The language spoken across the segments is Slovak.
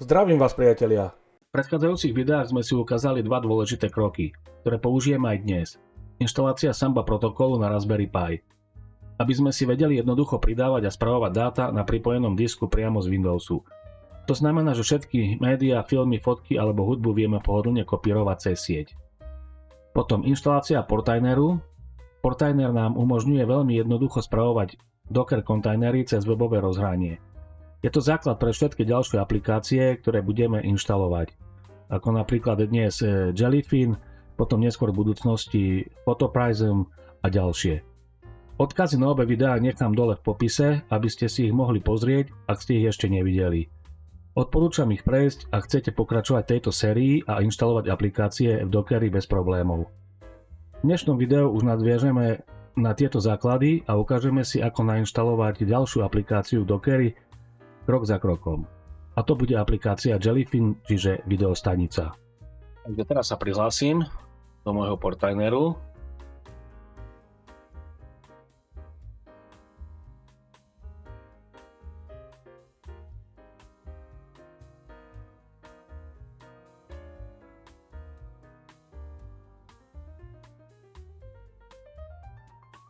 Zdravím vás, priatelia. V predchádzajúcich videách sme si ukázali dva dôležité kroky, ktoré použijeme aj dnes. Inštalácia Samba protokolu na Raspberry Pi. Aby sme si vedeli jednoducho pridávať a spravovať dáta na pripojenom disku priamo z Windowsu. To znamená, že všetky médiá, filmy, fotky alebo hudbu vieme pohodlne kopírovať cez sieť. Potom inštalácia Portaineru. Portainer nám umožňuje veľmi jednoducho spravovať Docker kontajnery cez webové rozhranie. Je to základ pre všetky ďalšie aplikácie, ktoré budeme inštalovať, ako napríklad dnes Jellyfin, potom neskôr v budúcnosti Photoprism a ďalšie. Odkazy na obe videá nechám dole v popise, aby ste si ich mohli pozrieť, ak ste ich ešte nevideli. Odporúčam ich prejsť, ak chcete pokračovať tejto sérii a inštalovať aplikácie v Dockeri bez problémov. V dnešnom videu už nadviažeme na tieto základy a ukážeme si, ako nainštalovať ďalšiu aplikáciu v Dockeri krok za krokom. A to bude aplikácia Jellyfin, čiže videostanica. Takže teraz sa prihlásim do môjho Portaineru.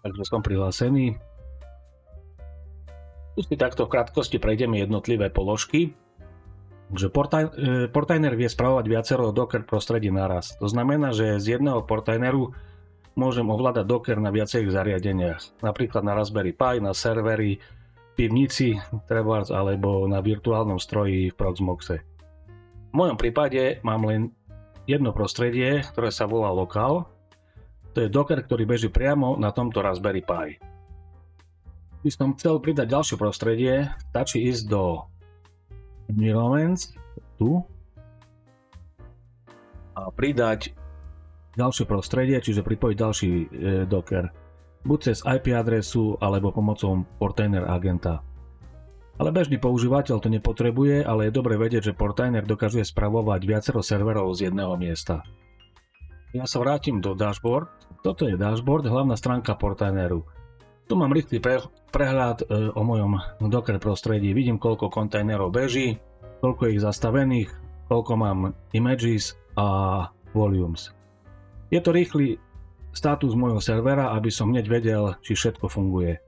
Takže som prihlásený. Tu si takto v krátkosti prejdeme jednotlivé položky. Takže Portainer vie spravovať viacero Docker prostredí naraz. To znamená, že z jedného Portaineru môžem ovládať Docker na viacerých zariadeniach. Napríklad na Raspberry Pi, na serveri, v pivnici, trebárs, alebo na virtuálnom stroji v Proxmoxe. V mojom prípade mám len jedno prostredie, ktoré sa volá Local. To je Docker, ktorý beží priamo na tomto Raspberry Pi. By som chcel pridať ďalšie prostredie, stačí ísť do Environments, tu, a pridať ďalšie prostredie, čiže pripojiť ďalší Docker, buď cez IP adresu, alebo pomocou Portainer agenta. Ale bežný používateľ to nepotrebuje, ale je dobre vedieť, že Portainer dokáže spravovať viacero serverov z jedného miesta. Ja sa vrátim do Dashboard. Toto je Dashboard, hlavná stránka Portaineru. Tu mám rýchly prehľad o mojom Docker prostredí. Vidím, koľko kontajnerov beží, koľko je ich zastavených, koľko mám images a volumes. Je to rýchly status môjho servera, aby som hneď vedel, či všetko funguje.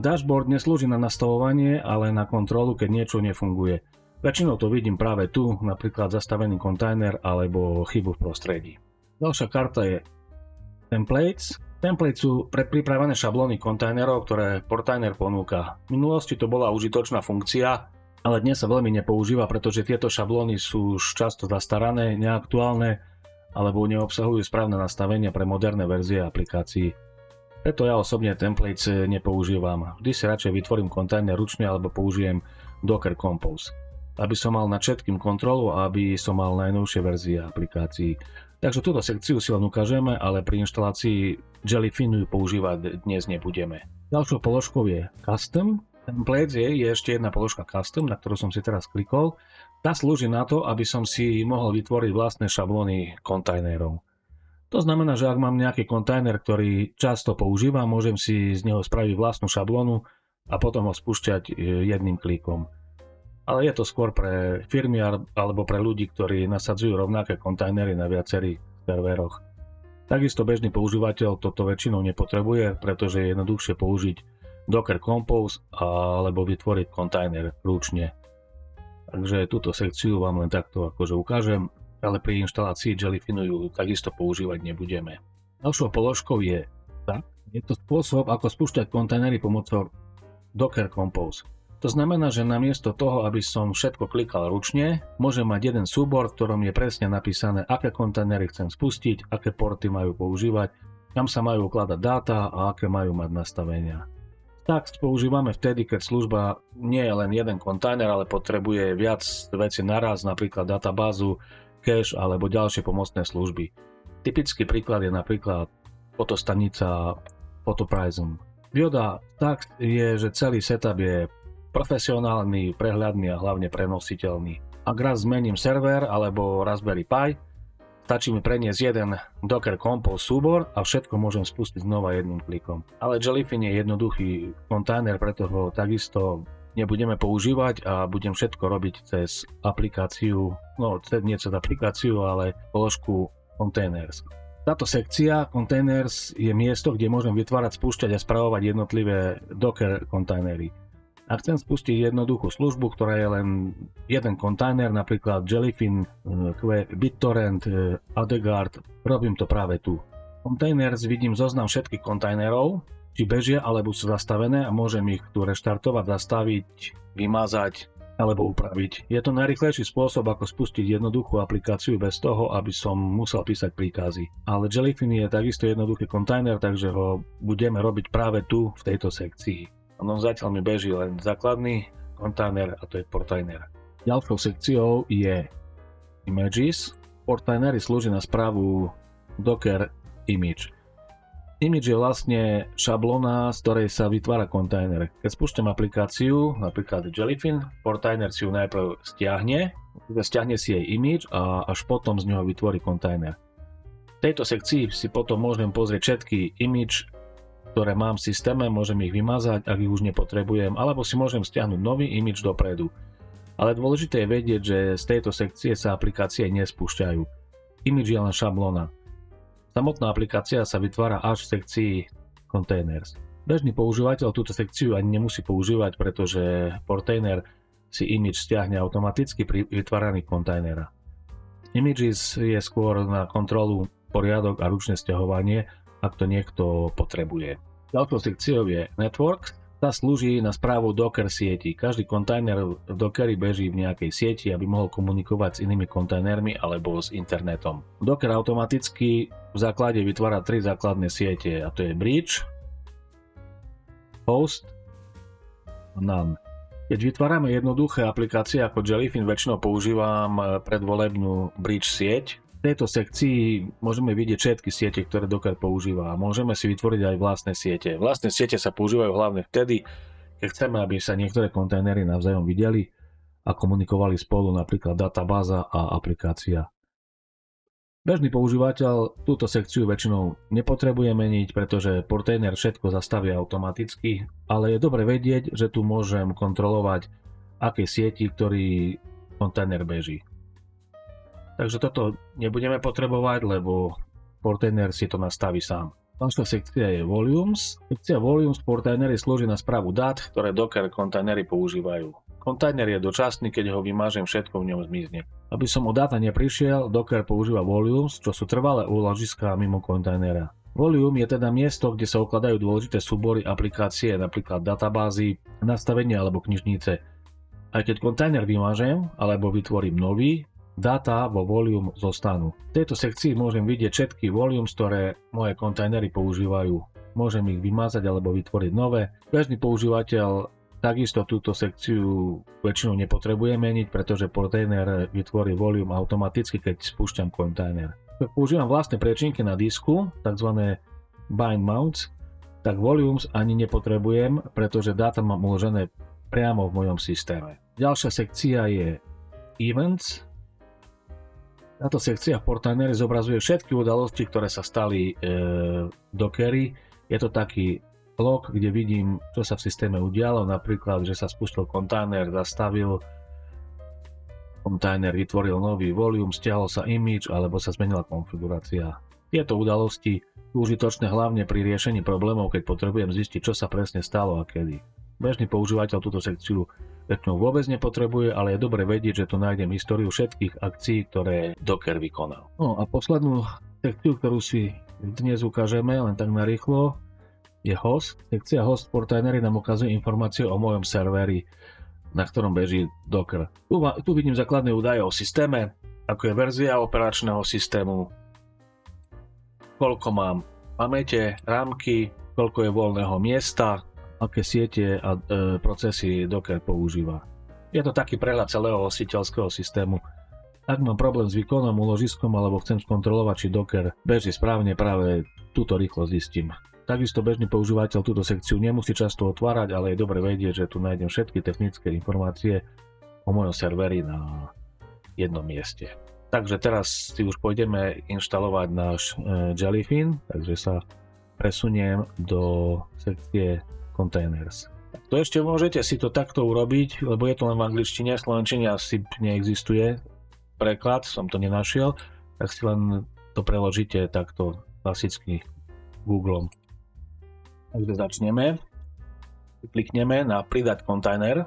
Dashboard neslúži na nastavovanie, ale na kontrolu, keď niečo nefunguje. Väčšinou to vidím práve tu, napríklad zastavený kontajner alebo chybu v prostredí. Ďalšia karta je Templates. Templates sú predpripravené šablóny kontajnerov, ktoré Portainer ponúka. V minulosti to bola užitočná funkcia, ale dnes sa veľmi nepoužíva, pretože tieto šablóny sú už často zastarané, neaktuálne alebo neobsahujú správne nastavenia pre moderné verzie aplikácií. Preto ja osobne templates nepoužívam. Vždy si radšej vytvorím kontajner ručne alebo použijem Docker Compose, aby som mal nad všetkým kontrolu a aby som mal najnovšie verzie aplikácií. Takže túto sekciu si len ukážeme, ale pri inštalácii Jellyfinu ju používať dnes nebudeme. Ďalšou položkou je Custom. Templates je ešte jedna položka Custom, na ktorú som si teraz klikol. Tá slúži na to, aby som si mohol vytvoriť vlastné šablóny kontajnerov. To znamená, že ak mám nejaký kontajner, ktorý často používam, môžem si z neho spraviť vlastnú šablónu a potom ho spúšťať jedným klikom. Ale je to skôr pre firmy alebo pre ľudí, ktorí nasadzujú rovnaké kontajnery na viacerých serveroch. Takisto bežný používateľ toto väčšinou nepotrebuje, pretože je jednoduchšie použiť Docker Compose alebo vytvoriť kontajner ručne. Takže túto sekciu vám len takto akože ukážem, ale pri inštalácii Jellyfinu ju takisto používať nebudeme. Ďalšou položkou je to spôsob, ako spúšťať kontajnery pomocou Docker Compose. To znamená, že namiesto toho, aby som všetko klikal ručne, môžem mať jeden súbor, v ktorom je presne napísané, aké kontajnery chcem spustiť, aké porty majú používať, kam sa majú ukladať dáta a aké majú mať nastavenia. Tak používame vtedy, keď služba nie je len jeden kontajner, ale potrebuje viac vecí naraz, napríklad databázu, cache alebo ďalšie pomocné služby. Typický príklad je napríklad fotostanica Photoprism. Výhoda tak je, že celý setup je profesionálny, prehľadný a hlavne prenositeľný. Ak raz zmením server alebo Raspberry Pi, stačí mi preniesť jeden Docker Compose súbor a všetko môžem spustiť znova jedným klikom. Ale Jellyfin je jednoduchý kontajner, preto ho takisto nebudeme používať a budem všetko robiť cez aplikáciu, nie cez aplikáciu, ale položku Containers. Táto sekcia Containers je miesto, kde môžem vytvárať, spúšťať a spravovať jednotlivé Docker kontajnery. Ak chcem spustiť jednoduchú službu, ktorá je len jeden kontajner, napríklad Jellyfin, BitTorrent, Adeguard, robím to práve tu. Containers vidím zoznam všetkých kontajnerov, či bežia alebo sú zastavené a môžem ich tu reštartovať, zastaviť, vymazať alebo upraviť. Je to najrýchlejší spôsob, ako spustiť jednoduchú aplikáciu bez toho, aby som musel písať príkazy. Ale Jellyfin je takisto jednoduchý kontajner, takže ho budeme robiť práve tu v tejto sekcii. Zatiaľ mi beží len základný kontajner a to je portainer. Ďalšou sekciou je Images. Portainery slúži na správu Docker Image. Image je vlastne šablóna, z ktorej sa vytvára kontajner. Keď spúšťam aplikáciu, napríklad Jellyfin, portainer si ju najprv stiahne si jej image a až potom z neho vytvorí kontajner. V tejto sekcii si potom môžem pozrieť všetky image, ktoré mám v systéme, môžem ich vymazať, ak ich už nepotrebujem, alebo si môžem stiahnuť nový image dopredu. Ale dôležité je vedieť, že z tejto sekcie sa aplikácie nespúšťajú. Image je len šablóna. Samotná aplikácia sa vytvára až v sekcii Containers. Bežný používateľ túto sekciu ani nemusí používať, pretože portainer si image stiahne automaticky pri vytváraní kontajnera. Images je skôr na kontrolu, poriadok a ručné stiahovanie, ak to niekto potrebuje. Ďalšou sekciou je Network. Tá slúži na správu Docker sieti. Každý kontajner v Dockeri beží v nejakej sieti, aby mohol komunikovať s inými kontajnermi alebo s internetom. Docker automaticky v základe vytvára 3 základné siete, a to je Bridge, Host a None. Keď vytvárame jednoduché aplikácie ako Jellyfin, väčšinou používam predvolebnú Bridge sieť. V tejto sekcii môžeme vidieť všetky siete, ktoré Docker používa a môžeme si vytvoriť aj vlastné siete. Vlastné siete sa používajú hlavne vtedy, keď chceme, aby sa niektoré kontajnery navzájom videli a komunikovali spolu, napríklad databáza a aplikácia. Bežný používateľ túto sekciu väčšinou nepotrebuje meniť, pretože portainer všetko zastaví automaticky, ale je dobre vedieť, že tu môžem kontrolovať, aké sieti, ktorý kontajner beží. Takže toto nebudeme potrebovať, lebo portainer si to nastaví sám. Ďalšia sekcia je Volumes. Sekcia Volumes portainery slúži na správu dát, ktoré Docker kontajnery používajú. Kontajner je dočasný, keď ho vymážem, všetko v ňom zmizne. Aby som o dáta neprišiel, Docker používa Volumes, čo sú trvalé úložiská mimo kontajnera. Volume je teda miesto, kde sa ukladajú dôležité súbory aplikácie, napríklad databázy, nastavenia alebo knižnice. Aj keď kontajner vymážem alebo vytvorím nový, dáta vo volume zostanú. V tejto sekcii môžem vidieť všetky volumes, ktoré moje kontajnery používajú. Môžem ich vymazať alebo vytvoriť nové. Bežný používateľ takisto túto sekciu väčšinou nepotrebuje meniť, pretože portainer vytvorí volume automaticky, keď spúšťam kontajner. Keď používam vlastné priečinky na disku, tzv. Bind mounts, tak volumes ani nepotrebujem, pretože dáta mám uložené priamo v mojom systéme. Ďalšia sekcia je Events. Táto sekcia v portaineri zobrazuje všetky udalosti, ktoré sa stali v Dockeri. Je to taký log, kde vidím, čo sa v systéme udialo, napríklad, že sa spustil kontajner, zastavil kontajner, vytvoril nový volume, stiahol sa image alebo sa zmenila konfigurácia. Tieto udalosti sú užitočné hlavne pri riešení problémov, keď potrebujem zistiť, čo sa presne stalo a kedy. Bežný používateľ túto sekciu väčšinou vôbec nepotrebuje, ale je dobre vedieť, že tu nájdem históriu všetkých akcií, ktoré Docker vykonal. No a poslednú sekciu, ktorú si dnes ukážeme, len tak narýchlo, je Host. Sekcia Host portainery nám ukazuje informáciu o mojom serveri, na ktorom beží Docker. Tu vidím základné údaje o systéme, ako je verzia operačného systému, koľko mám pamäte, rámky, koľko je voľného miesta, aké siete a procesy Docker používa. Je to taký prehľad celého hostiteľského systému. Ak mám problém s výkonom, úložiskom alebo chcem skontrolovať, či Docker beží správne, práve túto rýchlosť zistím. Takisto bežný používateľ túto sekciu nemusí často otvárať, ale je dobre vedieť, že tu nájdem všetky technické informácie o mojom serveri na jednom mieste. Takže teraz si už pôjdeme inštalovať náš Jellyfin, takže sa presuniem do sekcie Containers. To ešte môžete si to takto urobiť, lebo je to len v angličtine, v slovenčine asi neexistuje preklad, som to nenašiel, tak si len to preložíte takto klasicky Googlom. Takže začneme. Klikneme na pridať kontajner.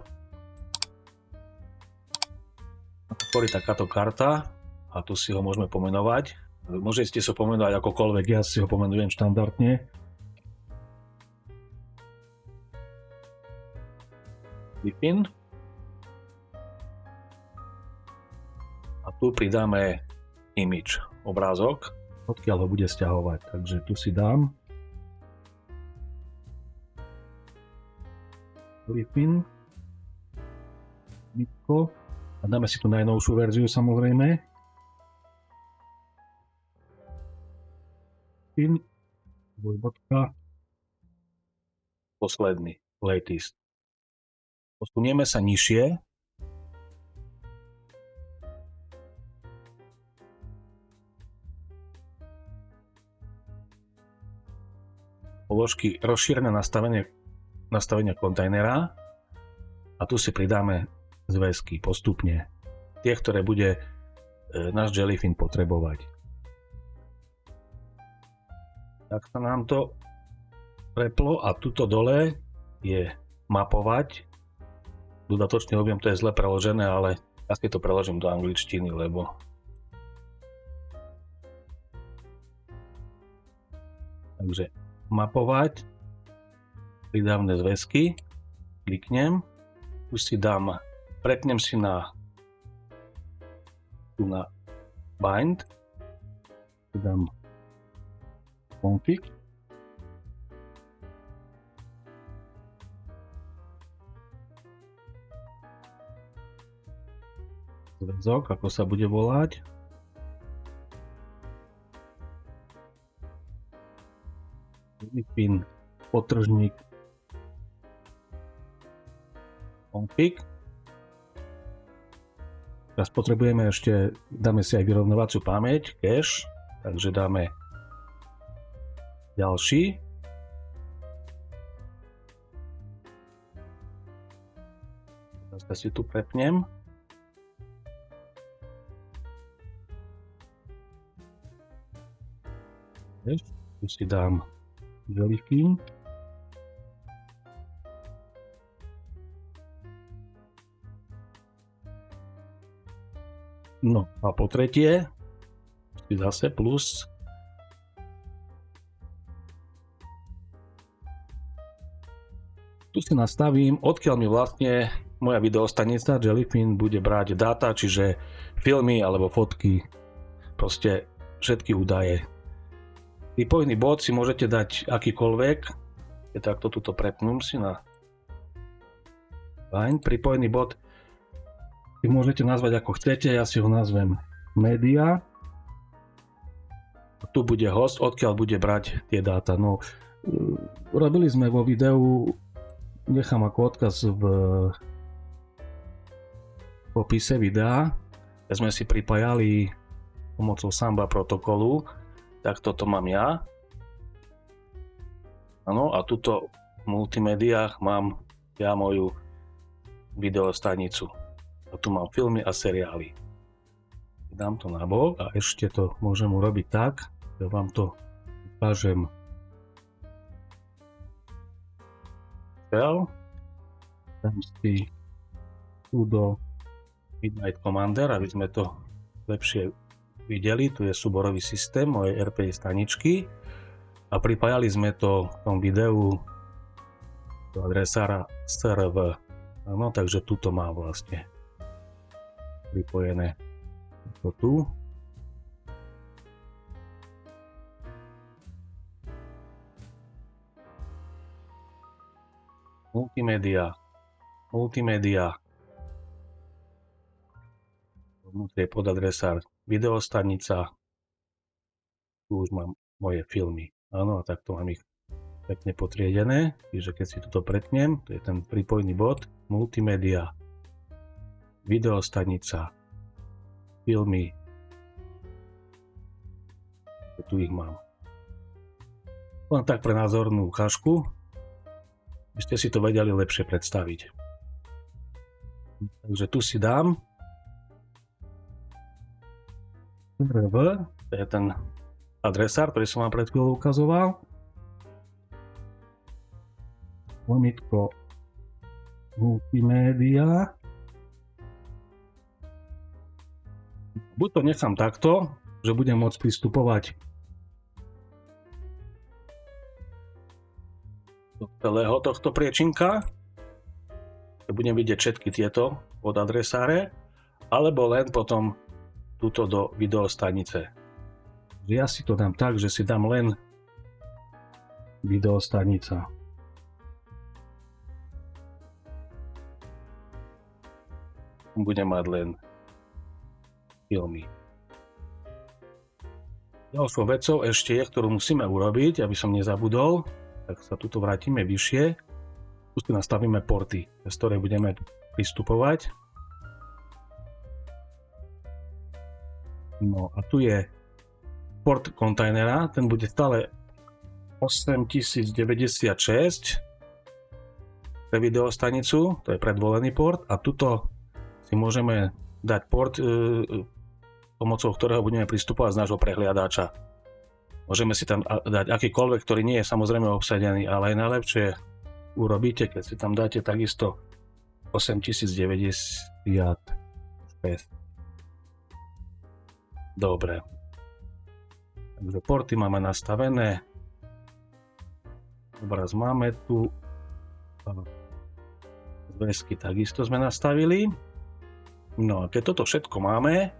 Otvorí takáto karta a tu si ho môžeme pomenovať. Môžete si ho pomenovať akokoľvek, ja si ho pomenujem štandardne. Vypin. A tu pridáme image, obrázok, odkiaľ ho bude sťahovať. Takže tu si dám Vypin. A dáme si tu najnovšiu verziu samozrejme. Pin. Dvojbodka. Posledný, latest. Posunieme sa nižšie. Položky rozšírené nastavenia kontajnera a tu si pridáme zväzky postupne. Tie, ktoré bude náš Jellyfin potrebovať. Tak sa nám to preplo a tuto dole je mapovať. Dodatočný objem, to je zle preložené, ale ja si to preložím do angličtiny, lebo takže mapovať, pridávne zväzky, kliknem, už si dám, prepnem si tu na bind, dám config, zväzok, ako sa bude volať. Pin, potržník, config. Teraz potrebujeme ešte, dáme si aj vyrovnovaciu pamäť, cache, takže dáme ďalší. Teraz si tu prepnem. Tu si dám Jellyfin. No a po tretie si zase plus tu si nastavím, odkiaľ mi vlastne moja videostanica Jellyfin bude brať dáta, čiže filmy alebo fotky, proste všetky údaje. Pripojný bod si môžete dať akýkoľvek, je takto tuto prepnúm si na fajn, pripojný bod si môžete nazvať ako chcete, ja si ho nazvem media. Tu bude host, odkiaľ bude brať tie dáta. No, robili sme vo videu, nechám ako odkaz v popise videa, kde sme si pripájali pomocou Samba protokolu. Tak toto mám ja. Áno, a tuto v multimédiách mám ja moju videostanicu. A tu mám filmy a seriály. Dám to na bok a ešte to môžem urobiť tak, že vám to ukážem. Dám si sudo Midnight Commander, aby sme to lepšie videli. Tu je súborový systém mojej RPI staničky a pripájali sme to v tom videu do adresára serv. Áno, takže tuto má vlastne pripojené to tu. Multimédia. Vnútri je podadresár videostanica. Tu už mám moje filmy. Áno, a takto mám ich pekne potriedené. Čiže keď si toto pretnem, to je ten prípojný bod. Multimédia, videostanica, filmy. Tu ich mám. Len tak pre názornú ukážku. aby ste si to vedeli lepšie predstaviť. Takže tu si dám RV, to je ten adresár, ktorý som vám pred chvíľou ukazoval. Lomitko multimédia. Buď to nechám takto, že budem môcť pristupovať do celého tohto priečinka, že budem vidieť všetky tieto podadresáre, alebo len potom túto do videostanice. Ja si to dám tak, že si dám len videostanica. Budem mať len filmy. Ďalšou vecou ešte je, ktorú musíme urobiť, aby som nezabudol, tak sa tuto vrátime vyššie. Tu si nastavíme porty, z ktoré budeme pristupovať. No a tu je port kontajnera, ten bude stále 8096 pre videostanicu, to je predvolený port, a tuto si môžeme dať port, pomocou ktorého budeme pristupovať z nášho prehliadača. Môžeme si tam dať akýkoľvek, ktorý nie je samozrejme obsadený, ale aj najlepšie urobíte, keď si tam dáte takisto 8096. Dobre. Takže porty máme nastavené. Obraz máme tu. Zväzky takisto sme nastavili. No a keď toto všetko máme,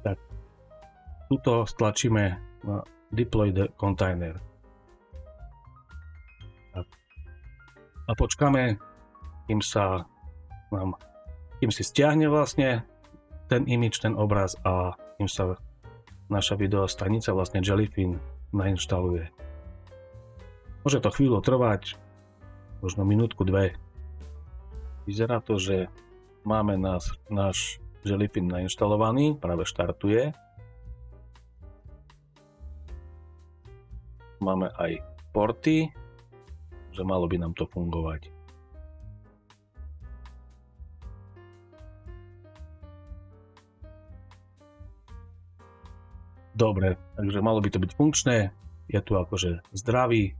tak tuto stlačíme na Deploy the Container. A počkáme, kým si stiahne vlastne ten image, ten obraz a kým sa naša videostanica, vlastne Jellyfin, nainštaluje. Môže to chvíľu trvať, možno minútku, dve. Vyzerá to, že máme náš Jellyfin nainštalovaný, práve štartuje. Máme aj porty, že malo by nám to fungovať. Dobre, takže malo by to byť funkčné. Je tu akože zdravý.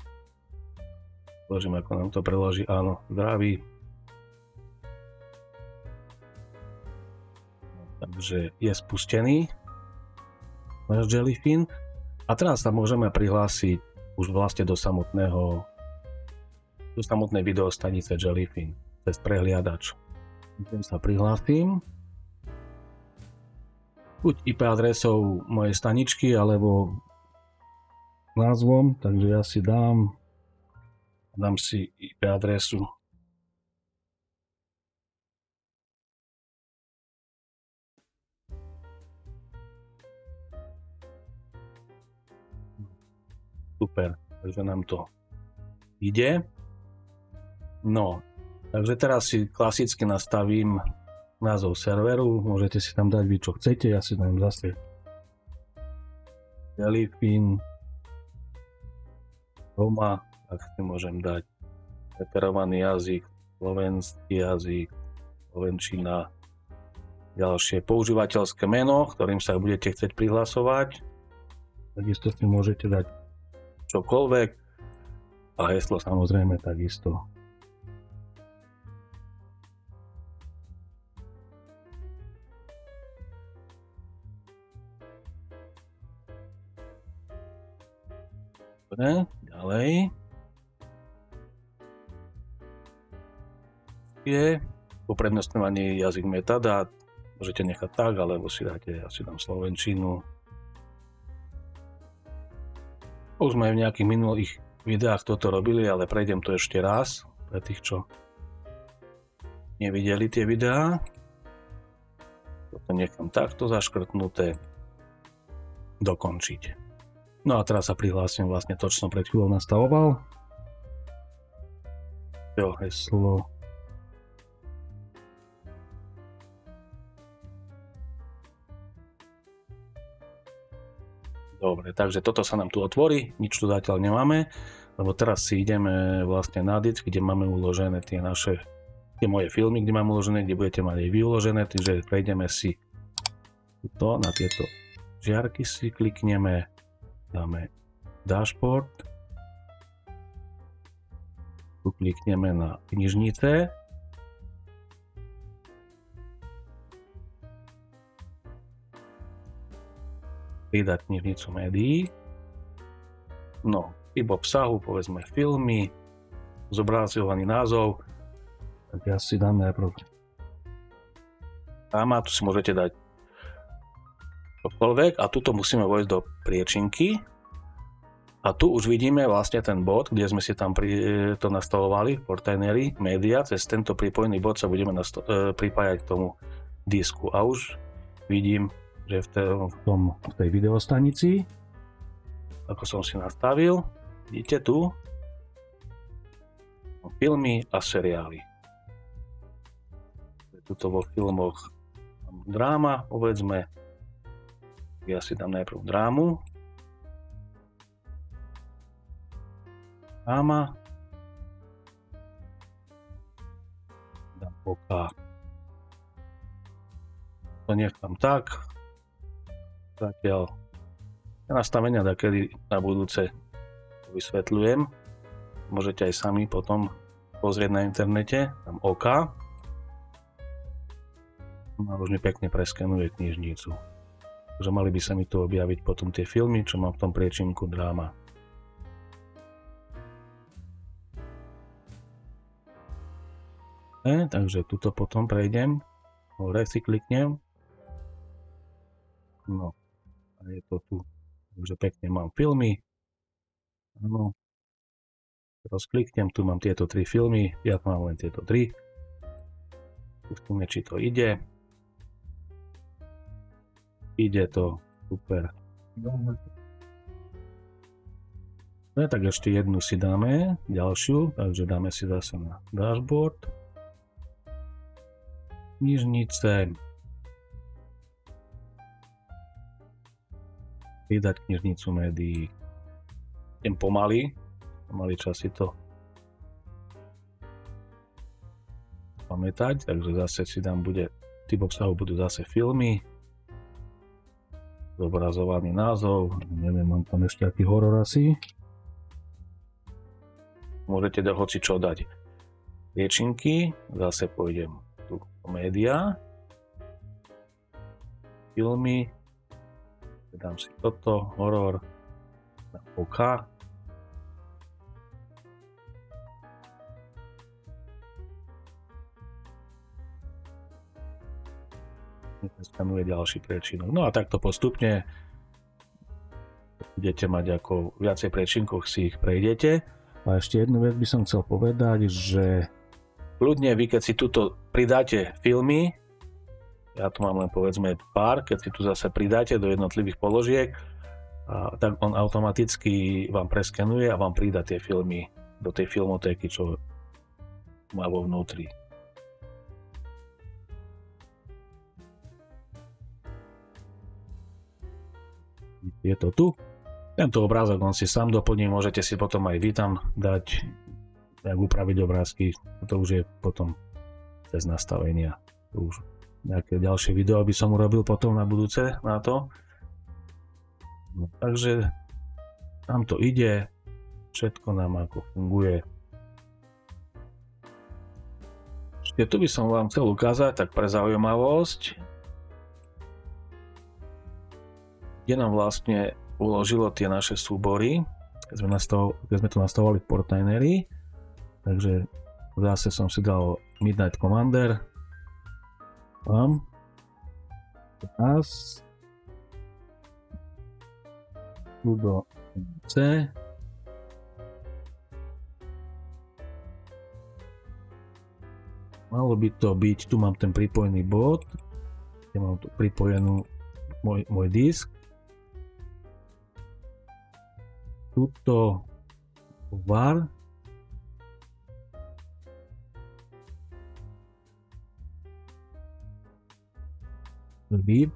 Zložím, ako nám to preloží. Áno, zdravý. Takže je spustený náš Jellyfin. A teraz sa môžeme prihlásiť už vlastne do samotnej videostanice Jellyfin cez prehliadač. Idem sa prihlásim. Buď IP adresou mojej staničky, alebo názvom, takže ja si dám si IP adresu. Super, takže nám to ide. No, takže teraz si klasicky nastavím názov serveru, môžete si tam dať vy čo chcete, ja si dám zase Jellyfin Roma, tak si môžem dať preferovaný jazyk, slovenský jazyk, slovenčina, ďalšie používateľské meno, ktorým sa budete chcieť prihlasovať. Takisto si môžete dať čokoľvek a heslo samozrejme takisto. Dobre, ďalej. Je uprednostňovaný jazyk metadát. Môžete nechať tak, alebo si dáte, ja si dám slovenčinu. Už sme v nejakých minulých videách toto robili, ale prejdem to ešte raz pre tých, čo nevideli tie videá. Toto nechám takto zaškrtnuté. Dokončiť. No a teraz sa prihlásim vlastne to, čo som pred chvíľou nastavoval. Heslo. Dobre, takže toto sa nám tu otvorí, nič tu zatiaľ nemáme. lebo teraz si ideme vlastne na disk, kde máme uložené tie moje filmy, kde mám uložené, kde budete mať aj vy uložené, takže prejdeme si to, na tieto žiarky si klikneme, dáme dashboard, tu klikneme na knižnice, pridať knižnicu médií, no, typ obsahu, povedzme filmy, zobrazovaný názov, tak ja si dám najprv téma, tu si môžete dať čokoľvek a tuto musíme vojsť do priečinky a tu už vidíme vlastne ten bod, kde sme si tam to nastavovali v Portaineri média, cez tento pripojený bod sa budeme pripájať k tomu disku a už vidím, že v tej videostanici, ako som si nastavil, vidíte tu filmy a seriály. Tuto vo filmoch dráma, povedzme, ja si dám najprv drámu, dám OK, to nechám tak, zatiaľ nastavenia dakedy na budúce vysvetľujem, môžete aj sami potom pozrieť na internete, tam OK. A už mi pekne preskenuje knižnicu. Takže mali by sa mi tu objaviť potom tie filmy, čo mám v tom priečinku dráma. Takže tuto potom prejdem, hore si kliknem. No, a je to tu. Takže pekne mám filmy. Áno. Teraz kliknem, tu mám tieto 3 filmy, ja mám len tieto 3. Skúsime, či to ide. Ide to, super. No tak ešte jednu si dáme, ďalšiu, takže dáme si zase na dashboard. Knižnice. Pridať knižnicu médií. Idem pomaly čas si to pamätať, takže zase si dám, typ obsahu budú zase filmy. Zobrazovaný názov, neviem, mám tam ešte aký horor asi. Môžete hoci čo dať. Priečinky, zase pôjdem tu média, filmy, dám si toto, horor, na OK. Skanuje ďalší priečinok. No a takto postupne budete mať ako viacej priečinkov, si ich prejdete. A ešte jednu vec by som chcel povedať, že kľudne vy, keď si tuto pridáte filmy, ja tu mám len povedzme pár, keď si tu zase pridáte do jednotlivých položiek, tak on automaticky vám preskenuje a vám pridá tie filmy do tej filmotéky, čo má vo vnútri. Je to tu. Tento obrázok on si sám doplní, môžete si potom aj vy tam dať, jak upraviť obrázky, to už je potom cez nastavenia. Už nejaké ďalšie video by som urobil potom na budúce na to. No, takže tam to ide, všetko nám ako funguje. Ešte tu by som vám chcel ukázať, tak pre zaujímavosť, kde nám vlastne uložilo tie naše súbory, keď sme to nastavovali v Portaineri. Takže zase som si dal Midnight Commander. Tam. Teraz. Tu do C. Malo by to byť, tu mám ten pripojený bod, kde mám tu pripojenú môj disk. Tuto var. Lib.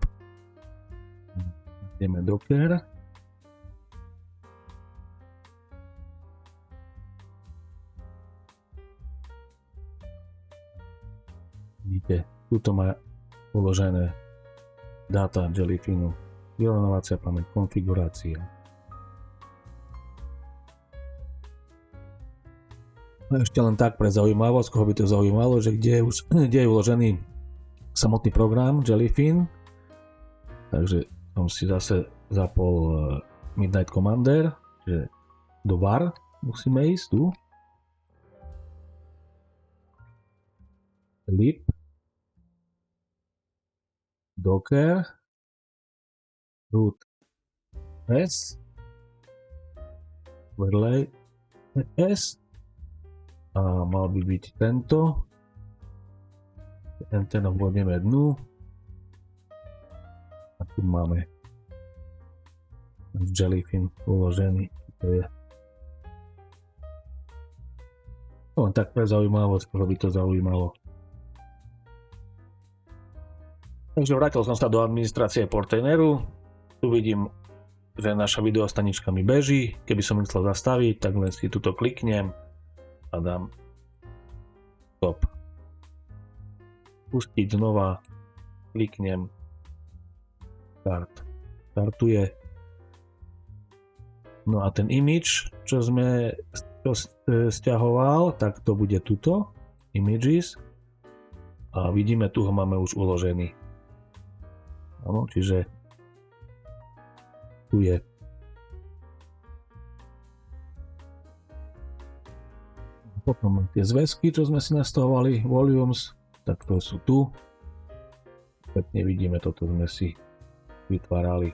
Ideme Docker. Tuto má uložené dáta Jellyfinu. Vyrovnávacia pamäť, konfigurácia. No ešte len tak pre zaujímavosť, koho by to zaujímalo, že kde je uložený samotný program Jellyfin. Takže som si zase zapol Midnight Commander, že do var musíme ísť tu. Lib, Docker, root s, overlay s a mal by byť tento. Enter obvodneme dnu a tu máme Jellyfin uložený. To je len tak pre zaujímavosť, koho by to zaujímalo. Takže vrátil som sa do administrácie Portaineru. Tu vidím, že naša videostanička mi beží. Keby som chcel zastaviť, tak len si tuto kliknem a dám stop. Pustiť znova, kliknem start. Startuje. No a ten image, čo sťahoval, tak to bude tuto. Images. A vidíme, tu ho máme už uložený. Áno, čiže tu je. Potom tie zväzky, čo sme si nastavovali, volumes, tak to sú tu. Pekne vidíme, toto sme si vytvárali.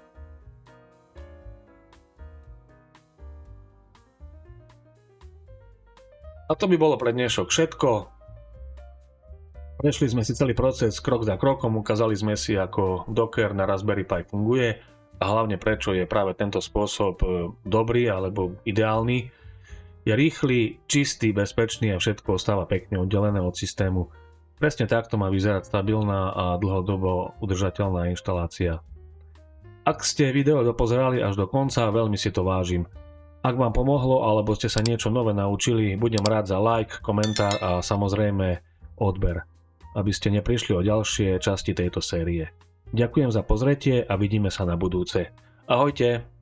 A to by bolo pre dnešok všetko. Prešli sme si celý proces krok za krokom, ukázali sme si, ako Docker na Raspberry Pi funguje a hlavne prečo je práve tento spôsob dobrý alebo ideálny. Je rýchly, čistý, bezpečný a všetko ostáva pekne oddelené od systému. Presne takto má vyzerať stabilná a dlhodobo udržateľná inštalácia. Ak ste video dopozerali až do konca, veľmi si to vážim. Ak vám pomohlo alebo ste sa niečo nové naučili, budem rád za like, komentár a samozrejme odber, aby ste neprišli o ďalšie časti tejto série. Ďakujem za pozretie a vidíme sa na budúce. Ahojte!